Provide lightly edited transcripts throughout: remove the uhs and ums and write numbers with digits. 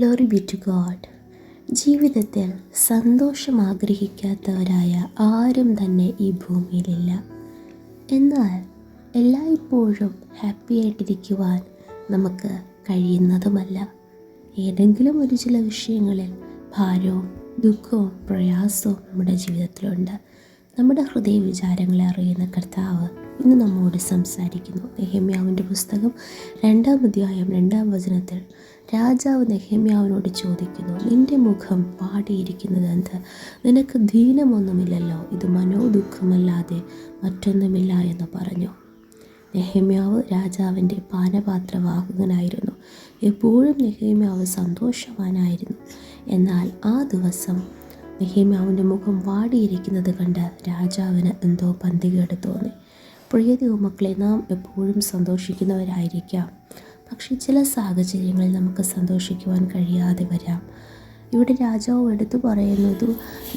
Glory B to God. ജീവിതത്തിൽ സന്തോഷം ആഗ്രഹിക്കാത്തവരായ ആരും തന്നെ ഈ ഭൂമിയിലില്ല. എന്നാൽ എല്ലായ്പ്പോഴും ഹാപ്പി ആയിട്ടിരിക്കുവാൻ നമുക്ക് കഴിയുന്നതുമല്ല. ഏതെങ്കിലും ചില വിഷയങ്ങളിൽ ഭാരവും ദുഃഖവും പ്രയാസവും നമ്മുടെ ജീവിതത്തിലുണ്ട്. നമ്മുടെ ഹൃദയ വിചാരങ്ങളെ അറിയുന്ന കർത്താവ് ഇന്ന് നമ്മോട് സംസാരിക്കുന്നു. നെഹെമ്യാവിൻ്റെ പുസ്തകം 2-ാം അധ്യായം 2-ാം വചനത്തിൽ രാജാവ് നെഹെമ്യാവിനോട് ചോദിക്കുന്നു, നിന്റെ മുഖം വാടിയിരിക്കുന്നത് എന്ത്? നിനക്ക് ദീനമൊന്നുമില്ലല്ലോ, ഇത് മനോദുഃഖമല്ലാതെ മറ്റൊന്നുമില്ല എന്ന് പറഞ്ഞു. നെഹെമ്യാവ് രാജാവിൻ്റെ പാനപാത്രവാഹകനായിരുന്നു. എപ്പോഴും നെഹെമ്യാവ് സന്തോഷവാനായിരുന്നു. എന്നാൽ ആ ദിവസം നെഹെമ്യാവിൻ്റെ മുഖം വാടിയിരിക്കുന്നത് കണ്ട് രാജാവിന് എന്തോ പന്തികേട് തോന്നി. പ്രിയ ദൈവമക്കളെ, നാം എപ്പോഴും സന്തോഷിക്കുന്നവരായിരിക്കാം. പക്ഷേ ചില സാഹചര്യങ്ങളിൽ നമുക്ക് സന്തോഷിക്കുവാൻ കഴിയാതെ വരാം. ഇവിടെ രാജാവ് എടുത്തു പറയുന്നത്,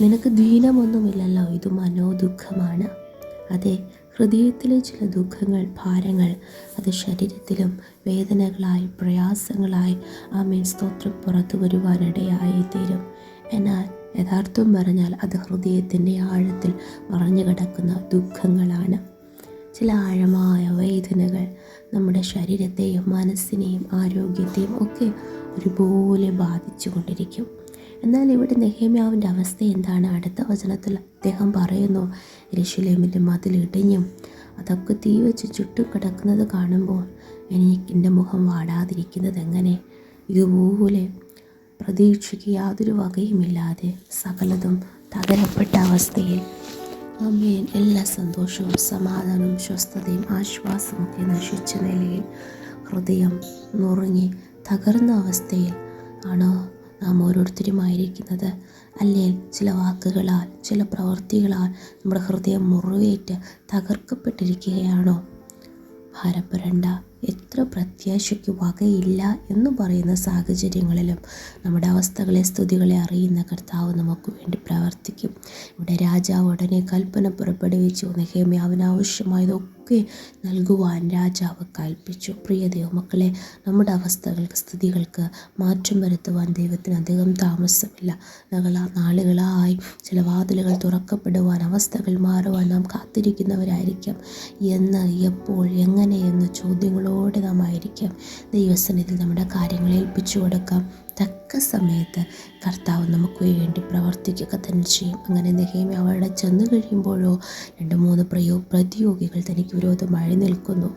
നിനക്ക് ദീനമൊന്നുമില്ലല്ലോ, ഇത് മനോദുഃഖമാണ്. അതെ, ഹൃദയത്തിലെ ചില ദുഃഖങ്ങൾ, ഭാരങ്ങൾ, അത് ശരീരത്തിലും വേദനകളായി, പ്രയാസങ്ങളായി സ്തോത്രം പുറത്തു വരുവാനിടയായിത്തീരും. എന്നാൽ യഥാർത്ഥം പറഞ്ഞാൽ അത് ഹൃദയത്തിൻ്റെ ആഴത്തിൽ മറഞ്ഞു കിടക്കുന്ന ദുഃഖങ്ങളാണ്. ചില ആഴമായ വേദനകൾ നമ്മുടെ ശരീരത്തെയും മനസ്സിനെയും ആരോഗ്യത്തെയും ഒക്കെ ഒരുപോലെ ബാധിച്ചു കൊണ്ടിരിക്കും. എന്നാൽ ഇവിടെ നെഹെമ്യാവിൻ്റെ അവസ്ഥ എന്താണ്? അടുത്ത വചനത്തിൽ അദ്ദേഹം പറയുന്നു, യെരൂശലേമിൻ്റെ മതിലിടിഞ്ഞും അതൊക്കെ തീ വെച്ച് ചുട്ടും കിടക്കുന്നത് കാണുമ്പോൾ എൻ്റെ മുഖം വാടാതിരിക്കുന്നത് എങ്ങനെ? ഇതുപോലെ പ്രതീക്ഷയ്ക്ക് യാതൊരു വകയുമില്ലാതെ സകലതും തകരപ്പെട്ട അവസ്ഥയിൽ എല്ലാ സന്തോഷവും സമാധാനവും സ്വസ്ഥതയും ആശ്വാസമൊക്കെ നശിച്ച നിലയിൽ ഹൃദയം നുറുങ്ങി തകർന്ന അവസ്ഥയിൽ ആണോ നാം ഓരോരുത്തരുമായിരിക്കുന്നത്? അല്ലെങ്കിൽ ചില വാക്കുകളാൽ, ചില പ്രവൃത്തികളാൽ നമ്മുടെ ഹൃദയം മുറിവേറ്റ് തകർക്കപ്പെട്ടിരിക്കുകയാണോ? ഭാരപ്പെടേണ്ട. എത്ര പ്രത്യാശയ്ക്ക് വകയില്ല എന്ന് പറയുന്ന സാഹചര്യങ്ങളിലും നമ്മുടെ അവസ്ഥകളെ, സ്തുതികളെ അറിയുന്ന കർത്താവ് നമുക്ക് വേണ്ടി പ്രവർത്തിക്കും. ഇവിടെ രാജാവ് ഉടനെ കൽപ്പന പുറപ്പെടുവിച്ചു. നെഹെമ്യാവിന് ആവശ്യമായതൊക്കെ നൽകുവാൻ രാജാവ് കൽപ്പിച്ചു. പ്രിയ ദൈവമക്കളെ, നമ്മുടെ അവസ്ഥകൾക്ക്, സ്ഥിതികൾക്ക് മാറ്റം വരുത്തുവാൻ ദൈവത്തിന് അധികം താമസമില്ല. നാളുകളായി ചില വാതിലുകൾ തുറക്കപ്പെടുവാൻ, അവസ്ഥകൾ മാറുവാൻ നാം കാത്തിരിക്കുന്നവരായിരിക്കാം. എന്ന്, എപ്പോൾ, എങ്ങനെ എന്ന ചോദ്യങ്ങളോടെ നാം ആയിരിക്കാം. ദൈവസന്നിധിയിൽ നമ്മുടെ കാര്യങ്ങൾ ഏൽപ്പിച്ചു കൊടുക്കാം. തക്ക സമയത്ത് കർത്താവ് നമുക്ക് വേണ്ടി പ്രവർത്തിക്കുക തന്നെ ചെയ്യും. അങ്ങനെ നെഹെമ്യാവ് അവിടെ ചെന്ന് കഴിയുമ്പോഴോ 2-3 പ്രതിയോഗികൾ തനിക്ക് വിരോധമായി നിൽക്കുന്നു.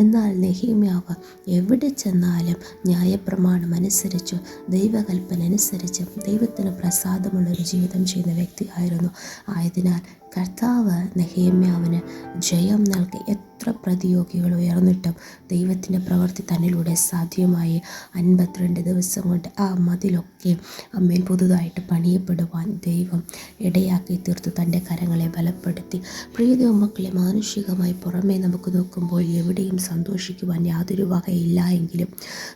എന്നാൽ നെഹെമ്യാവ് എവിടെ ചെന്നാലും ന്യായപ്രമാണം അനുസരിച്ച്, ദൈവകൽപ്പന അനുസരിച്ച് ദൈവത്തിന് പ്രസാദമുള്ളൊരു ജീവിതം ചെയ്യുന്ന വ്യക്തിയായിരുന്നു. ആയതിനാൽ കർത്താവ് നെഹെമ്യാവിന് ജയം നൽകി. എത്ര പ്രതിയോഗികൾ ഉയർന്നിട്ടും ദൈവത്തിൻ്റെ പ്രവൃത്തി തന്നിലൂടെ സാധ്യമായി 52 ദിവസം കൊണ്ട് ആ മതിലൊക്കെ പുതുതായിട്ട് പണിയപ്പെടുവാൻ ദൈവം ഇടയാക്കി തീർത്തു. തൻ്റെ കരങ്ങളെ ബലപ്പെടുത്തി. പ്രിയ ദൈവമക്കളെ, മാനുഷികമായി പുറമേ നമുക്ക് നോക്കുമ്പോൾ എവിടെയും സന്തോഷിക്കുവാൻ യാതൊരു വകയില്ല എങ്കിലും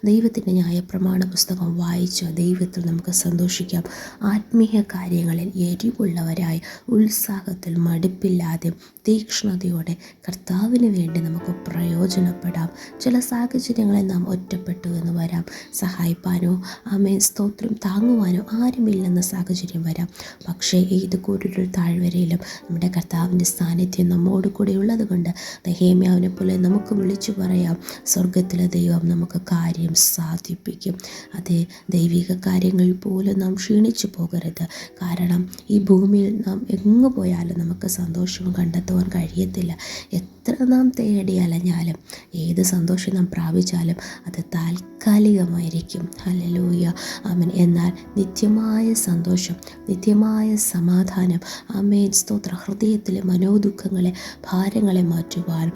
ദൈവത്തിൻ്റെ ന്യായപ്രമാണ പുസ്തകം വായിച്ച ദൈവത്തിൽ നമുക്ക് സന്തോഷിക്കാം. ആത്മീയ കാര്യങ്ങളിൽ എരിവുള്ളവരായി, ഉത്സാഹത്തിൽ മടുപ്പില്ലാതെ, തീക്ഷ്ണതയോടെ കർത്താവിന് വേണ്ടി നമുക്ക് പ്രയോജനപ്പെടാം. ചില സാഹചര്യങ്ങളിൽ നാം ഒറ്റപ്പെട്ടു എന്ന് വരാം. സഹായിപ്പാനോ സ്തോത്രം താങ്ങുവാനോ ആരുമില്ലെന്ന സാഹചര്യം വരാം. പക്ഷേ ഏത് കൂരിരുൾ താഴ്വരയിലും നമ്മുടെ കർത്താവിൻ്റെ സാന്നിധ്യം നമ്മോട് കൂടെ ഉള്ളത് കൊണ്ട് നെഹെമ്യാവിനെ പോലെ നമുക്ക് വിളിച്ചു പറയാം, സ്വർഗത്തിലെ ദൈവം നമുക്ക് കാര്യം സാധിപ്പിക്കും. അതേ, ദൈവിക കാര്യങ്ങളിൽ പോലും നാം ക്ഷീണിച്ചു പോകരുത്. കാരണം ഈ ഭൂമിയിൽ നാം എങ്ങു പോയാലും നമുക്ക് സന്തോഷവും കണ്ടെത്തുവാൻ കഴിയത്തില്ല. എത്ര നാം തേടി അലഞ്ഞാലും, ഏത് സന്തോഷം നാം പ്രാപിച്ചാലും അത് താൽക്കാലികമായിരിക്കും. ഹല്ലേലൂയ, ആമേൻ. എന്നാൽ നിത്യമായ സന്തോഷം, നിത്യമായ സമാധാനം, സ്തോത്ര, ഹൃദയത്തിലെ മനോദുഃഖങ്ങളെ, ഭാരങ്ങളെ മാറ്റുവാൻ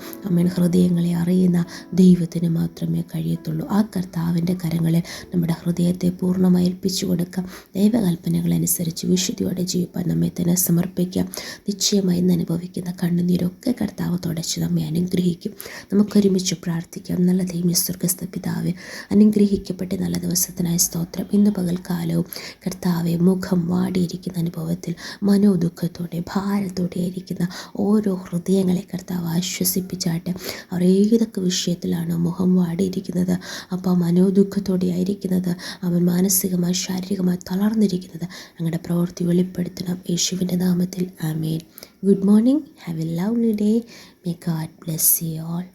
ഹൃദയങ്ങളെ അറിയുന്ന ദൈവത്തിന് മാത്രമേ കഴിയത്തുള്ളൂ. ആ കർത്താവിൻ്റെ കരങ്ങളിൽ നമ്മുടെ ഹൃദയത്തെ പൂർണ്ണമായി ഏൽപ്പിച്ചു കൊടുക്കാം. ദൈവകൽപ്പനകളനുസരിച്ച് വിശുദ്ധിയോടെ ജീവിപ്പാൻ നമ്മെ തന്നെ സമർപ്പിക്കാം. നിശ്ചയമായി ഇന്ന് അനുഭവിക്കുന്ന കണ്ണുനീരൊക്കെ കർത്താവ് തുടച്ചു നമ്മെ അനുഗ്രഹിക്കും. നമുക്കൊരുമിച്ച് പ്രാർത്ഥിക്കാം. നല്ല ദൈവമേ, സ്വർഗ്ഗസ്ഥ പിതാവേ, അനുഗ്രഹിക്കപ്പെട്ട നല്ല ദിവസത്തിനായി സ്തോത്രം. ഇന്ന് പകൽക്കാലവും കർത്താവെ, മുഖം വാടിയിരിക്കുന്ന അനുഭവത്തിൽ മനോദുഃഖത്തോടെ ഭാരത്തോടെ ആയിരിക്കുന്ന ഓരോ ഹൃദയങ്ങളെ കർത്താവ് ആശ്വസിപ്പിച്ചാട്ടെ. അവർ ഏതൊക്കെ വിഷയത്തിലാണോ മുഖം വാടിയിരിക്കുന്നത്, അപ്പോൾ മനോദുഃഖത്തോടെ ആയിരിക്കുന്നത്, അവൻ മാനസികമായി ശാരീരികമായി തളർന്നിരിക്കുന്നത്, ഞങ്ങളുടെ പ്രവൃത്തി വെളിപ്പെടുത്തണം യേശുവിൻ്റെ നാമത്തിൽ. ആമേൻ. Good morning. Have a lovely day. May God bless you all.